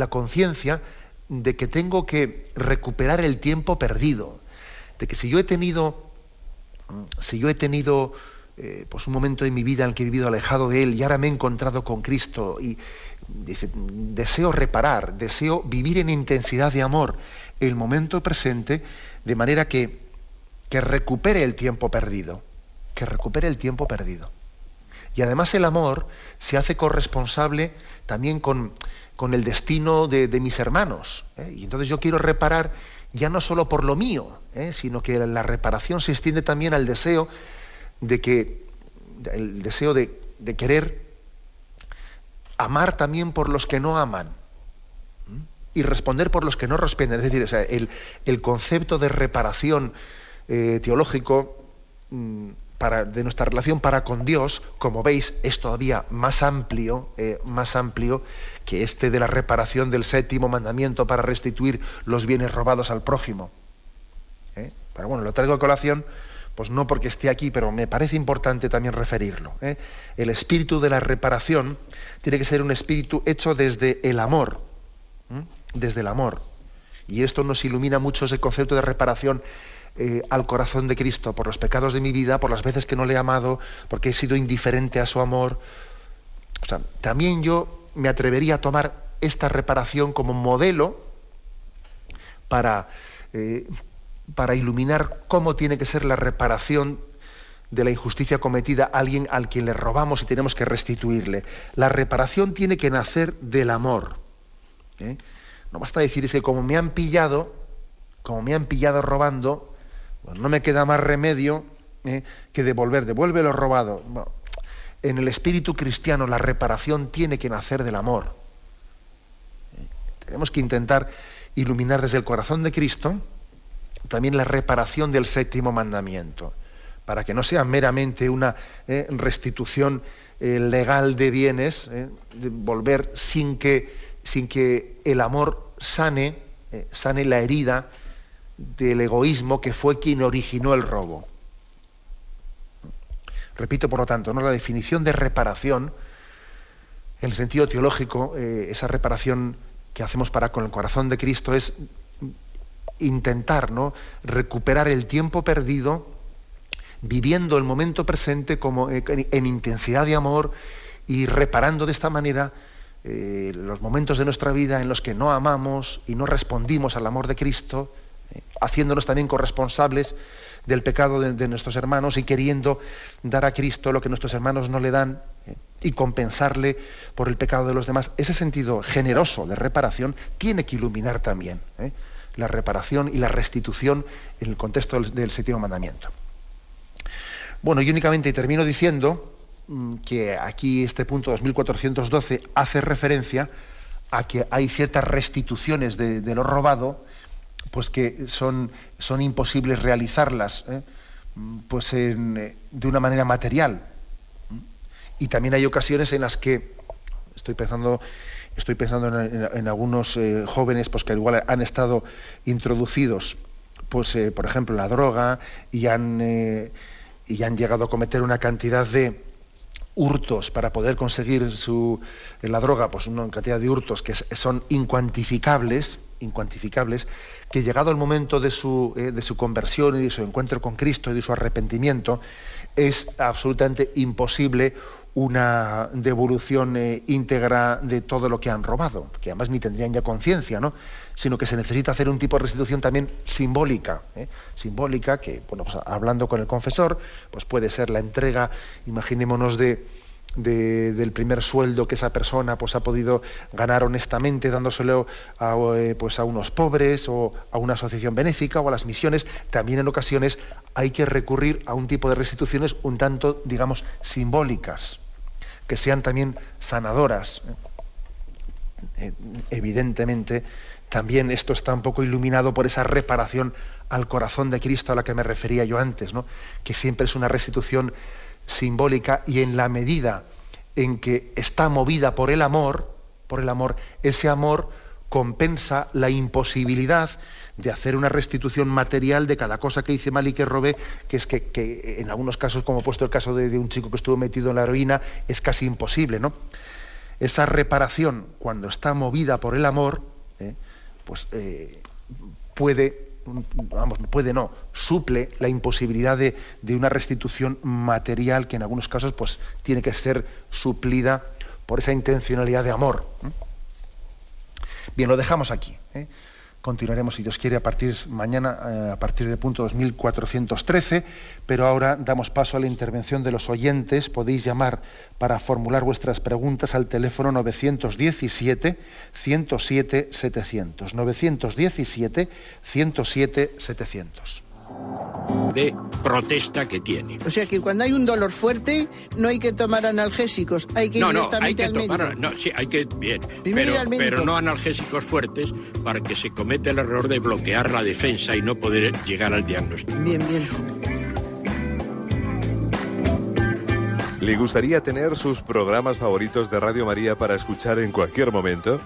conciencia de que tengo que recuperar el tiempo perdido, de que si yo he tenido pues un momento en mi vida en el que he vivido alejado de Él y ahora me he encontrado con Cristo y dice, deseo reparar, deseo vivir en intensidad de amor el momento presente, de manera que recupere el tiempo perdido, Y además el amor se hace corresponsable también con el destino de mis hermanos, Y entonces yo quiero reparar ya no solo por lo mío, sino que la reparación se extiende también al deseo de querer amar también por los que no aman y responder por los que no responden. Es decir, o sea, el concepto de reparación teológico de nuestra relación para con Dios, como veis, es todavía más amplio que este de la reparación del 7º mandamiento para restituir los bienes robados al prójimo. Pero bueno, lo traigo a colación, pues no porque esté aquí, pero me parece importante también referirlo. El espíritu de la reparación tiene que ser un espíritu hecho desde el amor, desde el amor. Y esto nos ilumina mucho ese concepto de reparación al corazón de Cristo, por los pecados de mi vida, por las veces que no le he amado, porque he sido indiferente a su amor. O sea, también yo me atrevería a tomar esta reparación como modelo para para iluminar cómo tiene que ser la reparación de la injusticia cometida a alguien al quien le robamos y tenemos que restituirle. La reparación tiene que nacer del amor. No basta decir, es que como me han pillado robando, pues no me queda más remedio que devuelve lo robado. No. En el espíritu cristiano la reparación tiene que nacer del amor. Tenemos que intentar iluminar desde el corazón de Cristo también la reparación del séptimo mandamiento, para que no sea meramente una restitución legal de bienes, de volver sin que el amor sane la herida del egoísmo que fue quien originó el robo. Repito, por lo tanto, ¿no? La definición de reparación, en el sentido teológico, esa reparación que hacemos con el corazón de Cristo es intentar, ¿no?, recuperar el tiempo perdido, viviendo el momento presente como en intensidad de amor y reparando de esta manera los momentos de nuestra vida en los que no amamos y no respondimos al amor de Cristo, haciéndonos también corresponsables del pecado de nuestros hermanos y queriendo dar a Cristo lo que nuestros hermanos no le dan y compensarle por el pecado de los demás. Ese sentido generoso de reparación tiene que iluminar también la reparación y la restitución en el contexto del séptimo mandamiento. Bueno, y únicamente termino diciendo que aquí este punto 2412 hace referencia a que hay ciertas restituciones de lo robado, pues que son imposibles realizarlas pues de una manera material. Y también hay ocasiones en las que estoy pensando en algunos jóvenes pues que igual han estado introducidos pues por ejemplo en la droga y han llegado a cometer una cantidad de hurtos para poder conseguir la droga, pues una cantidad de hurtos que son incuantificables, que llegado el momento de su conversión y de su encuentro con Cristo y de su arrepentimiento, es absolutamente imposible una devolución íntegra de todo lo que han robado, que además ni tendrían ya conciencia, ¿no?, sino que se necesita hacer un tipo de restitución también simbólica, simbólica que, bueno, pues hablando con el confesor, pues puede ser la entrega, imaginémonos del primer sueldo que esa persona pues ha podido ganar honestamente dándoselo a unos pobres o a una asociación benéfica o a las misiones. También en ocasiones hay que recurrir a un tipo de restituciones un tanto, digamos, simbólicas, que sean también sanadoras. Evidentemente también esto está un poco iluminado por esa reparación al corazón de Cristo a la que me refería yo antes, ¿no?, que siempre es una restitución simbólica, y en la medida en que está movida por el amor, ese amor compensa la imposibilidad de hacer una restitución material de cada cosa que hice mal y que robé, que es que en algunos casos, como he puesto el caso de un chico que estuvo metido en la heroína, es casi imposible, ¿no? Esa reparación, cuando está movida por el amor, suple la imposibilidad de una restitución material que en algunos casos pues tiene que ser suplida por esa intencionalidad de amor. Bien, lo dejamos aquí. Continuaremos, si Dios quiere, mañana a partir del punto 2413, pero ahora damos paso a la intervención de los oyentes. Podéis llamar para formular vuestras preguntas al teléfono 917-107-700. 917-107-700. De protesta que tiene. O sea que cuando hay un dolor fuerte no hay que tomar analgésicos, hay que ir directamente al médico. Hay que bien, pero no analgésicos fuertes para que se cometa el error de bloquear la defensa y no poder llegar al diagnóstico. Bien. ¿Le gustaría tener sus programas favoritos de Radio María para escuchar en cualquier momento?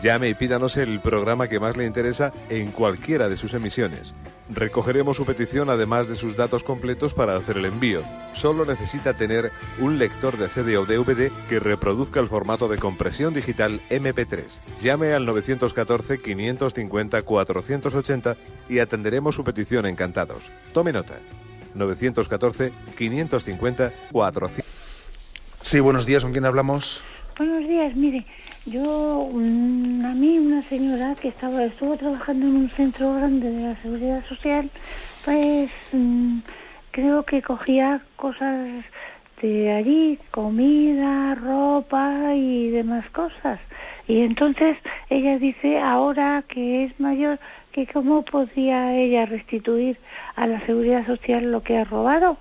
Llame y pídanos el programa que más le interesa en cualquiera de sus emisiones. Recogeremos su petición además de sus datos completos para hacer el envío. Solo necesita tener un lector de CD o DVD que reproduzca el formato de compresión digital MP3. Llame al 914-550-480 y atenderemos su petición encantados. Tome nota. 914-550-400. Sí, buenos días. ¿Con quién hablamos? Buenos días, mire, a mí una señora que estuvo trabajando en un centro grande de la Seguridad Social, pues creo que cogía cosas de allí, comida, ropa y demás cosas. Y entonces ella dice, ahora que es mayor, que cómo podría ella restituir a la Seguridad Social lo que ha robado.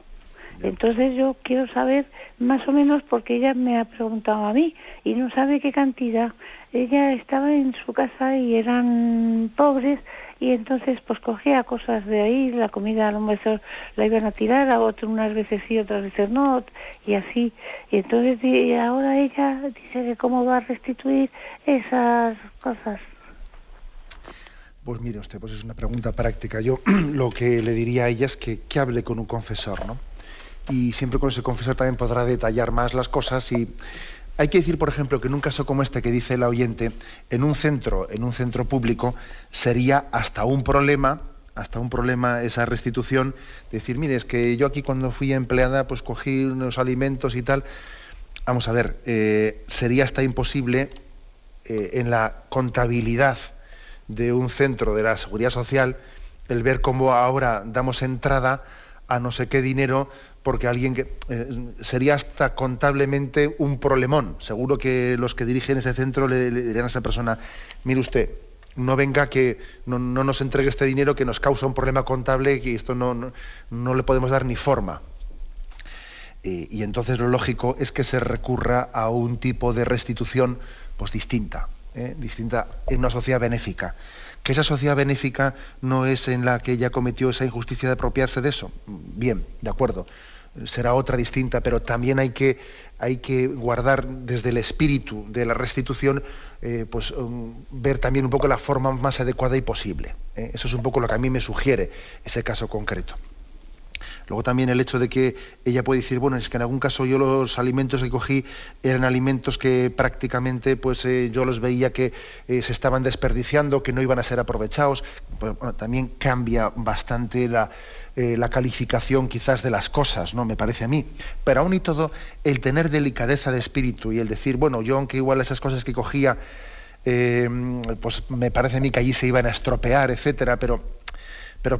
Entonces yo quiero saber más o menos, porque ella me ha preguntado a mí y no sabe qué cantidad. Ella estaba en su casa y eran pobres, y entonces pues cogía cosas de ahí, la comida a lo mejor la iban a tirar, a otro unas veces sí, otras veces no, y así. Y entonces ahora ella dice que cómo va a restituir esas cosas. Pues mire usted, pues es una pregunta práctica. Yo lo que le diría a ella es que hable con un confesor, ¿no? Y siempre con ese confesor también podrá detallar más las cosas. Y hay que decir, por ejemplo, que en un caso como este que dice la oyente, en un centro público, sería hasta un problema esa restitución, decir, mire, es que yo aquí cuando fui empleada pues cogí unos alimentos y tal. Vamos a ver, sería hasta imposible en la contabilidad de un centro de la Seguridad Social el ver cómo ahora damos entrada a no sé qué dinero, porque alguien que sería hasta contablemente un problemón. Seguro que los que dirigen ese centro le dirían a esa persona, mire usted, no venga que no nos entregue este dinero que nos causa un problema contable, que esto no le podemos dar ni forma. Y entonces lo lógico es que se recurra a un tipo de restitución pues distinta en una sociedad benéfica. Que esa sociedad benéfica no es en la que ella cometió esa injusticia de apropiarse de eso. Bien, de acuerdo, será otra distinta, pero también hay que guardar desde el espíritu de la restitución, ver también un poco la forma más adecuada y posible. Eso es un poco lo que a mí me sugiere ese caso concreto. Luego también el hecho de que ella puede decir, bueno, es que en algún caso yo los alimentos que cogí eran alimentos que prácticamente pues yo los veía que se estaban desperdiciando, que no iban a ser aprovechados. Pues, bueno, también cambia bastante la calificación quizás de las cosas, ¿no? Me parece a mí. Pero aún y todo, el tener delicadeza de espíritu y el decir, bueno, yo aunque igual esas cosas que cogía, pues me parece a mí que allí se iban a estropear, etcétera, pero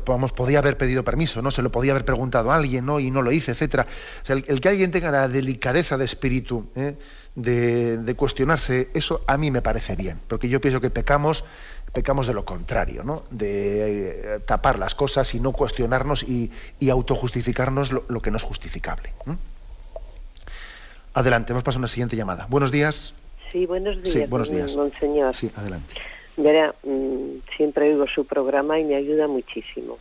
vamos, podía haber pedido permiso, ¿no? Se lo podía haber preguntado a alguien, ¿no? Y no lo hice, etcétera. O sea, el que alguien tenga la delicadeza de espíritu, de cuestionarse, eso a mí me parece bien, porque yo pienso que pecamos de lo contrario, ¿no? De tapar las cosas y no cuestionarnos y autojustificarnos lo que no es justificable. Adelante, hemos pasado a una siguiente llamada. Buenos días. Sí, buenos días, sí, buenos días. Monseñor. Sí, adelante. Verá, siempre oigo su programa y me ayuda muchísimo.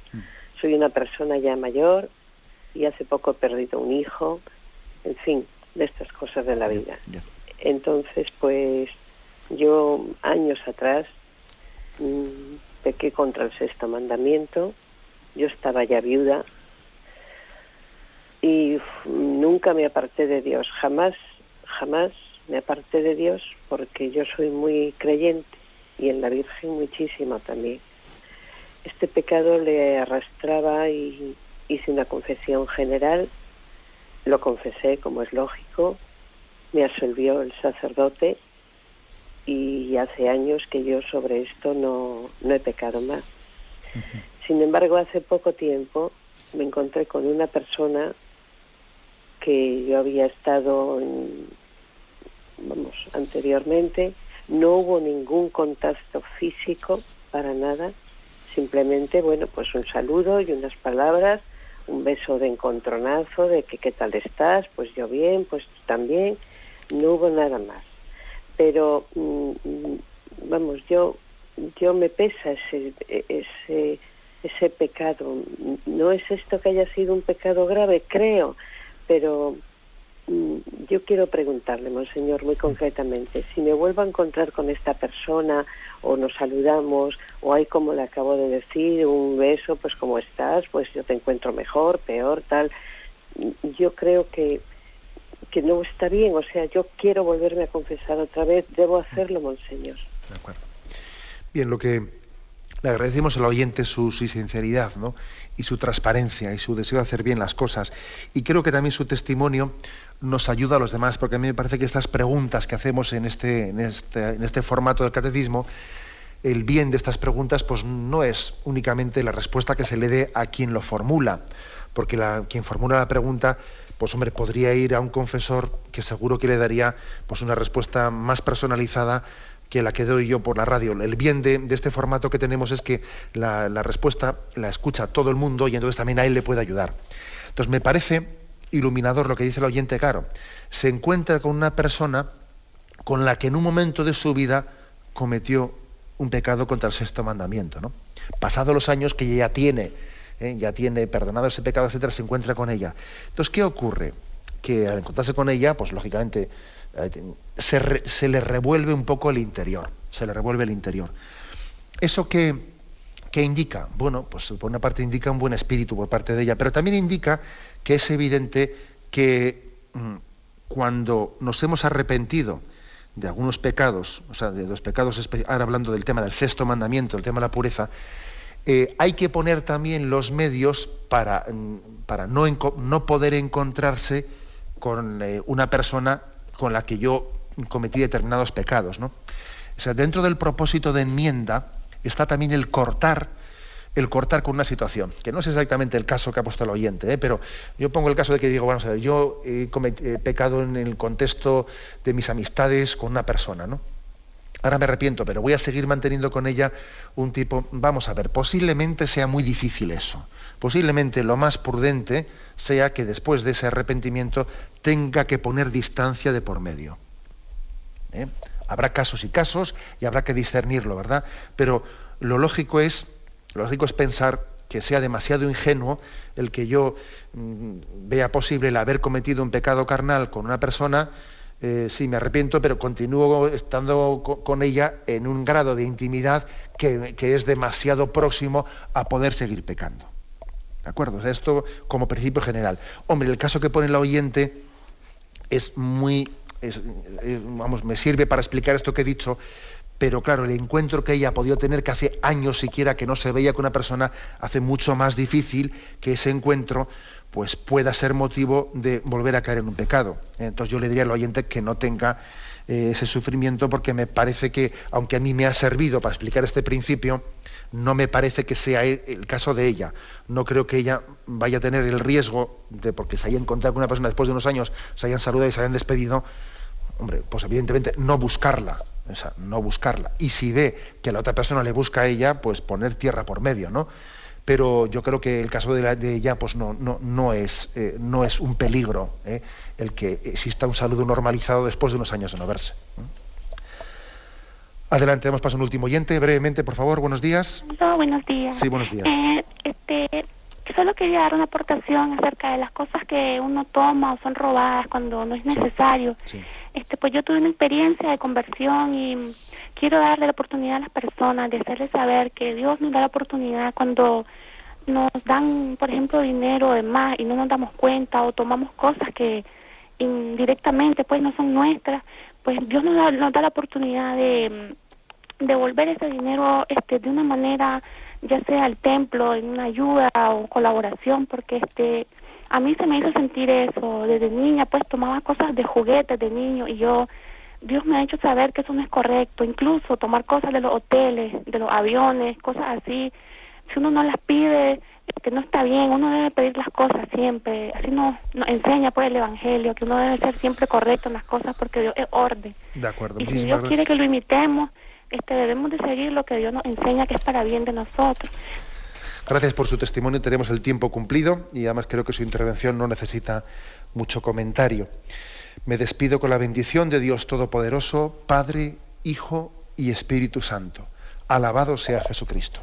Soy una persona ya mayor y hace poco he perdido un hijo, en fin, de estas cosas de la vida. Entonces, pues, yo años atrás pequé contra el 6º mandamiento, yo estaba ya viuda y nunca me aparté de Dios, jamás me aparté de Dios, porque yo soy muy creyente y en la Virgen muchísimo también. Este pecado le arrastraba y hice una confesión general, lo confesé como es lógico, me absolvió el sacerdote y hace años que yo sobre esto no he pecado más. Uh-huh. Sin embargo, hace poco tiempo me encontré con una persona que yo había estado anteriormente. No hubo ningún contacto físico para nada, simplemente, bueno, pues un saludo y unas palabras, un beso de encontronazo, de que qué tal estás, pues yo bien, pues tú también, no hubo nada más. Pero, yo me pesa ese pecado. No es esto que haya sido un pecado grave, creo, pero yo quiero preguntarle, Monseñor, muy concretamente, si me vuelvo a encontrar con esta persona, o nos saludamos, o hay, como le acabo de decir, un beso, pues ¿cómo estás? Pues yo te encuentro mejor, peor, tal. Yo creo que no está bien, o sea, yo quiero volverme a confesar otra vez, debo hacerlo, Monseñor. De acuerdo. Bien, lo que le agradecemos al oyente su sinceridad, ¿no? Y su transparencia y su deseo de hacer bien las cosas. Y creo que también su testimonio nos ayuda a los demás, porque a mí me parece que estas preguntas que hacemos en este formato del catecismo el bien de estas preguntas pues no es únicamente la respuesta que se le dé a quien lo formula, porque quien formula la pregunta, pues hombre, podría ir a un confesor que seguro que le daría pues una respuesta más personalizada que la que doy yo por la radio. El bien de este formato que tenemos es que la respuesta la escucha todo el mundo y entonces también a él le puede ayudar. Entonces me parece iluminador lo que dice el oyente, claro. Se encuentra con una persona con la que en un momento de su vida cometió un pecado contra el sexto mandamiento, ¿no? Pasados los años que ya tiene perdonado ese pecado, etcétera, se encuentra con ella. Entonces, ¿qué ocurre? Que al encontrarse con ella, pues lógicamente se le revuelve un poco el interior. Se le revuelve el interior. ¿Eso qué indica? Bueno, pues por una parte indica un buen espíritu por parte de ella, pero también indica que es evidente que cuando nos hemos arrepentido de algunos pecados, o sea, de los pecados, ahora hablando del tema del sexto mandamiento, el tema de la pureza, hay que poner también los medios para no poder encontrarse con una persona con la que yo cometí determinados pecados, ¿no? O sea, dentro del propósito de enmienda está también el cortar con una situación, que no es exactamente el caso que ha puesto el oyente, pero yo pongo el caso de que digo, vamos a ver, yo he pecado en el contexto de mis amistades con una persona, ¿no? Ahora me arrepiento, pero voy a seguir manteniendo con ella un tipo. Vamos a ver, posiblemente sea muy difícil eso. Posiblemente lo más prudente sea que después de ese arrepentimiento tenga que poner distancia de por medio. Habrá casos y casos y habrá que discernirlo, ¿verdad? Pero lo lógico es pensar que sea demasiado ingenuo el que yo vea posible el haber cometido un pecado carnal con una persona. Sí, me arrepiento, pero continúo estando con ella en un grado de intimidad que es demasiado próximo a poder seguir pecando. ¿De acuerdo? O sea, esto como principio general. Hombre, el caso que pone el oyente me sirve para explicar esto que he dicho, pero claro, el encuentro que ella ha podido tener, que hace años siquiera que no se veía con una persona, hace mucho más difícil que ese encuentro pues pueda ser motivo de volver a caer en un pecado. Entonces yo le diría al oyente que no tenga ese sufrimiento, porque me parece que, aunque a mí me ha servido para explicar este principio, no me parece que sea el caso de ella. No creo que ella vaya a tener el riesgo de, porque se haya encontrado con una persona después de unos años, se hayan saludado y se hayan despedido, hombre, pues evidentemente no buscarla. O sea, no buscarla. Y si ve que la otra persona le busca a ella, pues poner tierra por medio, ¿no? Pero yo creo que el caso de ella pues no es un peligro el que exista un saludo normalizado después de unos años de no verse. Adelante, damos paso a un último oyente, brevemente, por favor. Buenos días. No, buenos días. Sí, buenos días. Solo quería dar una aportación acerca de las cosas que uno toma o son robadas cuando no es necesario. Sí. Pues yo tuve una experiencia de conversión y quiero darle la oportunidad a las personas de hacerles saber que Dios nos da la oportunidad cuando nos dan, por ejemplo, dinero de más y no nos damos cuenta, o tomamos cosas que indirectamente pues no son nuestras. Pues Dios nos da la oportunidad de devolver ese dinero de una manera, ya sea al templo, en una ayuda o colaboración, porque a mí se me hizo sentir eso. Desde niña pues tomaba cosas de juguetes de niño y Dios me ha hecho saber que eso no es correcto. Incluso tomar cosas de los hoteles, de los aviones, cosas así, si uno no las pide, no está bien. Uno debe pedir las cosas siempre. Así nos enseña pues el Evangelio, que uno debe ser siempre correcto en las cosas, porque Dios es orden. De acuerdo. Y si Dios quiere que lo imitemos, debemos de seguir lo que Dios nos enseña, que es para bien de nosotros. Gracias por su testimonio. Tenemos el tiempo cumplido y además creo que su intervención no necesita mucho comentario. Me despido con la bendición de Dios Todopoderoso, Padre, Hijo y Espíritu Santo. Alabado sea Jesucristo.